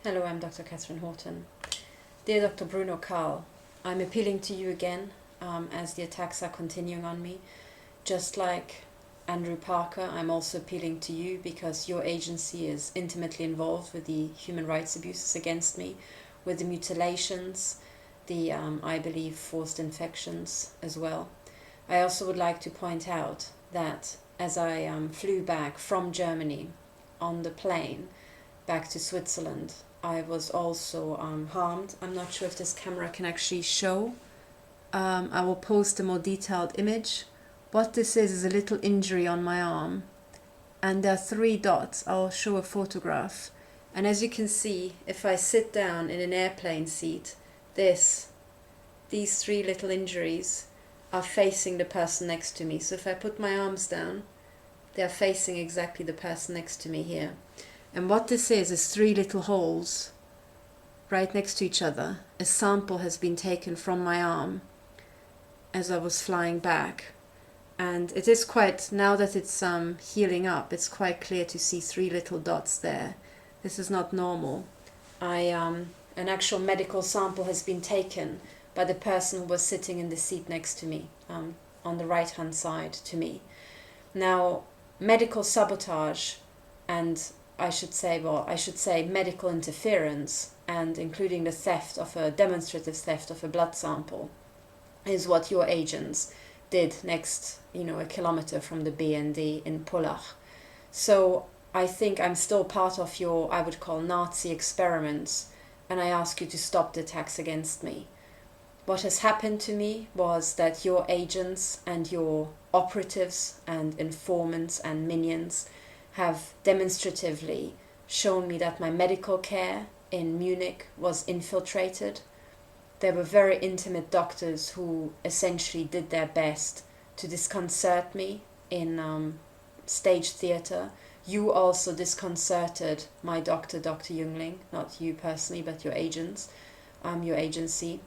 Hello, I'm Dr. Katherine Horton. Dear Dr. Bruno Kahl, I'm appealing to you again as the attacks are continuing on me. Just like Andrew Parker, I'm also appealing to you because your agency is intimately involved with the human rights abuses against me, with the mutilations, the, I believe, forced infections as well. I also would like to point out that as I flew back from Germany on the plane back to Switzerland, I was also harmed. I'm not sure if this camera can actually show. I will post a more detailed image. What this is a little injury on my arm, and there are 3 dots. I'll show a photograph. And as you can see, if I sit down in an airplane seat, these 3 little injuries are facing the person next to me. So if I put my arms down, they are facing exactly the person next to me here. And what this is 3 little holes right next to each other. A sample has been taken from my arm as I was flying back. And it is quite, now that it's healing up, it's quite clear to see 3 little dots there. This is not normal. An actual medical sample has been taken by the person who was sitting in the seat next to me, on the right-hand side to me. Now, medical sabotage and I should say medical interference, and including the theft of a demonstrative theft of a blood sample, is what your agents did next, a kilometer from the BND in Pullach. So I think I'm still part of your, I would call, Nazi experiments, and I ask you to stop the attacks against me. What has happened to me was that your agents and your operatives and informants and minions have demonstratively shown me that my medical care in Munich was infiltrated. There were very intimate doctors who essentially did their best to disconcert me in stage theatre. You also disconcerted my doctor, Dr. Jungling, not you personally, but your agents, your agency.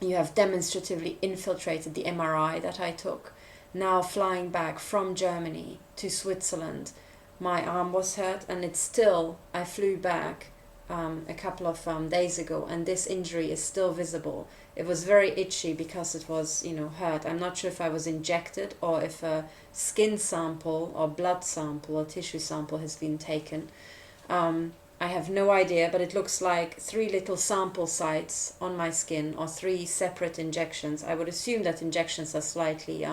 You have demonstratively infiltrated the MRI that I took. Now flying back from Germany to Switzerland, my arm was hurt, and I flew back a couple of days ago, and this injury is still visible. It was very itchy because it was, hurt. I'm not sure if I was injected or if a skin sample or blood sample or tissue sample has been taken. I have no idea, but it looks like 3 little sample sites on my skin, or 3 separate injections. I would assume that injections are slightly,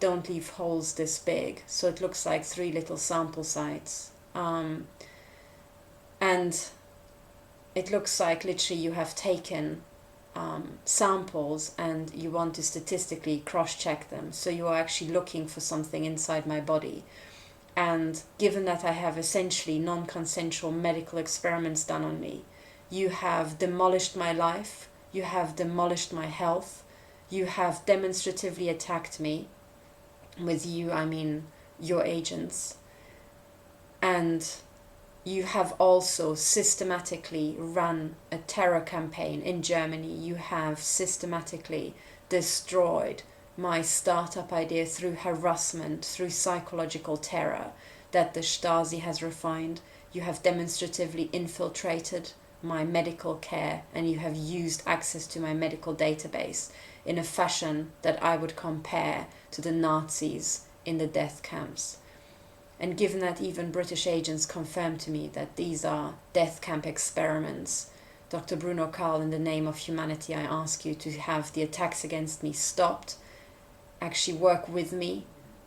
don't leave holes this big. So it looks like 3 little sample sites. And it looks like literally you have taken samples and you want to statistically cross-check them. So you are actually looking for something inside my body. And given that I have essentially non-consensual medical experiments done on me, you have demolished my life, you have demolished my health, you have demonstratively attacked me. With you, I mean your agents. And you have also systematically run a terror campaign in Germany. You have systematically destroyed my startup idea through harassment, through psychological terror that the Stasi has refined. You have demonstratively infiltrated my medical care, and you have used access to my medical database in a fashion that I would compare to the Nazis in the death camps. And given that even British agents confirmed to me that these are death camp experiments, Dr. Bruno Kahl, in the name of humanity, I ask you to have the attacks against me stopped. Actually work with me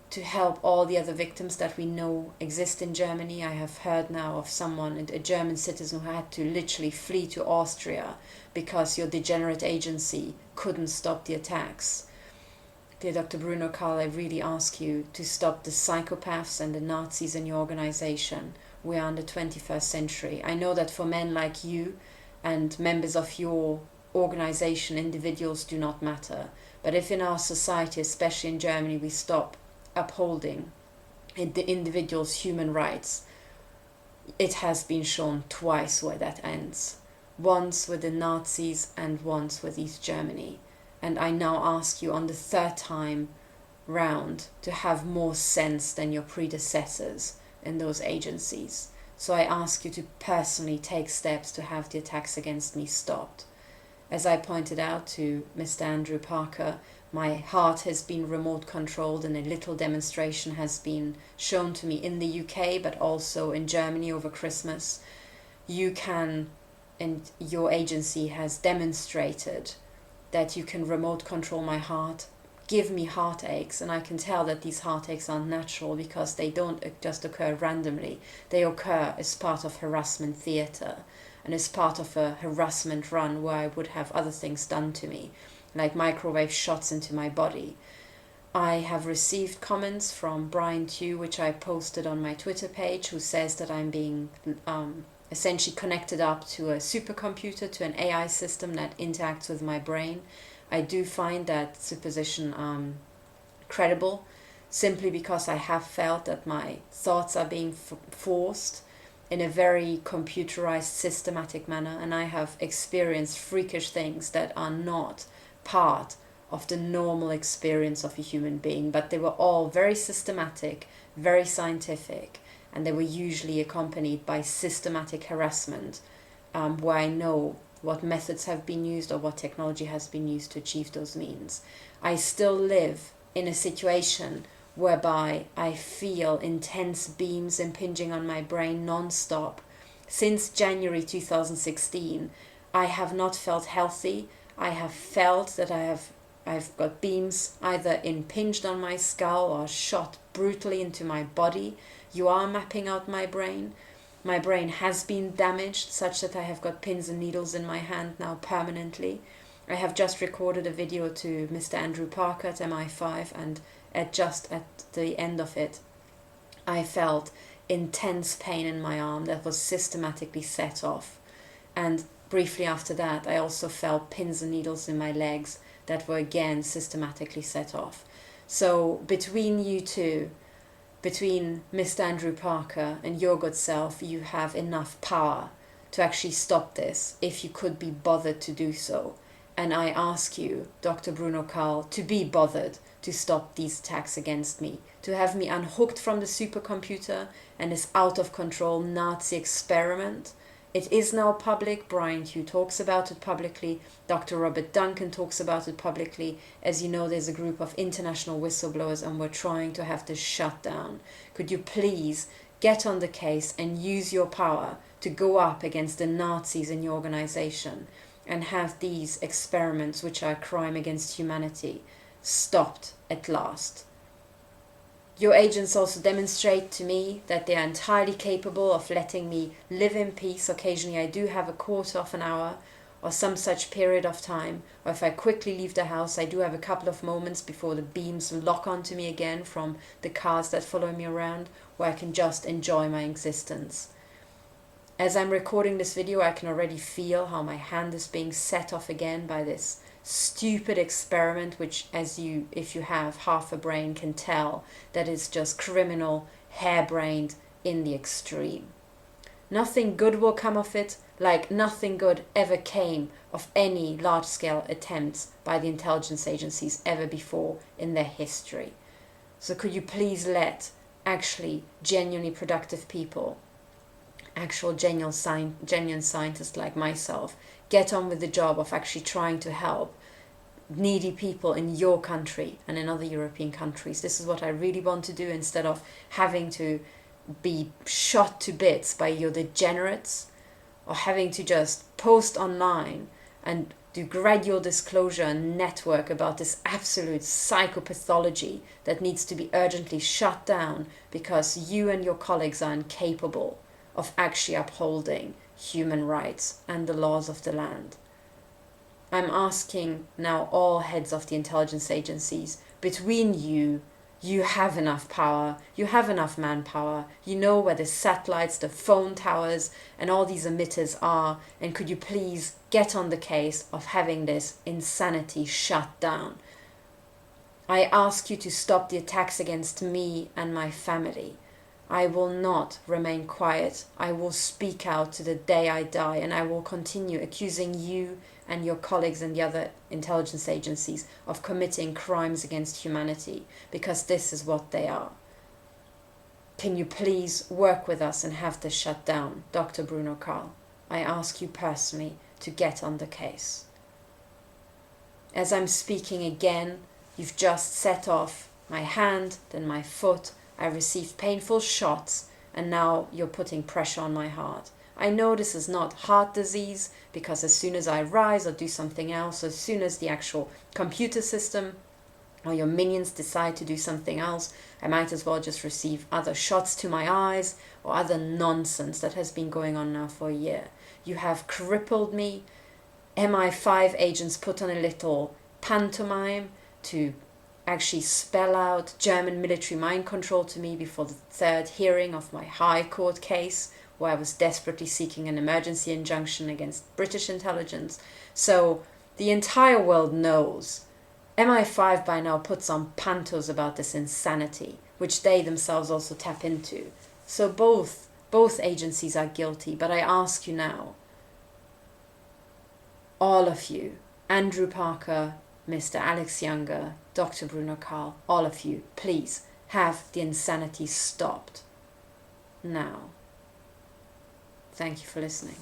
to help all the other victims that we know exist in Germany. I have heard now of someone, a German citizen, who had to literally flee to Austria because your degenerate agency couldn't stop the attacks. Dear Dr. Bruno Kahl, I really ask you to stop the psychopaths and the Nazis in your organization. We are in the 21st century. I know that for men like you and members of your organization, individuals do not matter. But if in our society, especially in Germany, we stop upholding the individual's human rights, it has been shown twice where that ends. Once with the Nazis and once with East Germany. And I now ask you on the 3rd time round to have more sense than your predecessors in those agencies, So I ask you to personally take steps to have the attacks against me stopped. As I pointed out to Mr. Andrew Parker, my heart has been remote controlled and a little demonstration has been shown to me in the UK, but also in Germany over Christmas. You can, and your agency has demonstrated that you can remote control my heart, give me heartaches, and I can tell that these heartaches aren't natural because they don't just occur randomly. They occur as part of harassment theatre and as part of a harassment run where I would have other things done to me, like microwave shots into my body. I have received comments from Brian Tew, which I posted on my Twitter page, who says that I'm being essentially connected up to a supercomputer, to an AI system that interacts with my brain. I do find that supposition credible, simply because I have felt that my thoughts are being forced in a very computerized, systematic manner, and I have experienced freakish things that are not part of the normal experience of a human being, but they were all very systematic, very scientific, and they were usually accompanied by systematic harassment, where I know what methods have been used or what technology has been used to achieve those means. I still live in a situation whereby I feel intense beams impinging on my brain non-stop. Since January 2016, I have not felt healthy. I have felt that I've got beams either impinged on my skull or shot brutally into my body. You are mapping out my brain. My brain has been damaged such that I have got pins and needles in my hand now permanently. I have just recorded a video to Mr. Andrew Parker at MI5, and at the end of it, I felt intense pain in my arm that was systematically set off. And briefly after that, I also felt pins and needles in my legs that were again systematically set off. So between you two, between Mr. Andrew Parker and your good self, you have enough power to actually stop this, if you could be bothered to do so. And I ask you, Dr. Bruno Kahl, to be bothered to stop these attacks against me, to have me unhooked from the supercomputer and this out of control Nazi experiment. It is now public. Brian Tew talks about it publicly. Dr. Robert Duncan talks about it publicly. As you know, there's a group of international whistleblowers and we're trying to have this shut down. Could you please get on the case and use your power to go up against the Nazis in your organization and have these experiments, which are a crime against humanity, stopped at last? Your agents also demonstrate to me that they are entirely capable of letting me live in peace. Occasionally I do have a quarter of an hour or some such period of time, or if I quickly leave the house, I do have a couple of moments before the beams lock onto me again from the cars that follow me around, where I can just enjoy my existence. As I'm recording this video, I can already feel how my hand is being set off again by this stupid experiment, which, if you have half a brain, can tell that it's just criminal, harebrained in the extreme. Nothing good will come of it, like nothing good ever came of any large-scale attempts by the intelligence agencies ever before in their history. So could you please let actually genuinely productive people, actual genuine scientists like myself, get on with the job of actually trying to help needy people in your country and in other European countries. This is what I really want to do, instead of having to be shot to bits by your degenerates, or having to just post online and do gradual disclosure and network about this absolute psychopathology that needs to be urgently shut down because you and your colleagues are incapable of actually upholding human rights and the laws of the land. I'm asking now all heads of the intelligence agencies, between you have enough power, you have enough manpower, you know where the satellites, the phone towers and all these emitters are, and could you please get on the case of having this insanity shut down? I ask you to stop the attacks against me and my family. I will not remain quiet. I will speak out to the day I die, and I will continue accusing you and your colleagues in the other intelligence agencies of committing crimes against humanity, because this is what they are. Can you please work with us and have this shut down? Dr. Bruno Kahl, I ask you personally to get on the case. As I'm speaking again, you've just set off my hand, then my foot. I received painful shots, and now you're putting pressure on my heart. I know this is not heart disease, because as soon as I rise or do something else, as soon as the actual computer system or your minions decide to do something else, I might as well just receive other shots to my eyes or other nonsense that has been going on now for a year. You have crippled me. MI5 agents put on a little pantomime to actually spell out German military mind control to me before the third hearing of my High Court case, where I was desperately seeking an emergency injunction against British intelligence. So the entire world knows. MI5 by now puts on pantos about this insanity, which they themselves also tap into. So both agencies are guilty, but I ask you now, all of you, Andrew Parker, Mr. Alex Younger, Dr. Bruno Kahl, all of you, please have the insanity stopped now. Thank you for listening.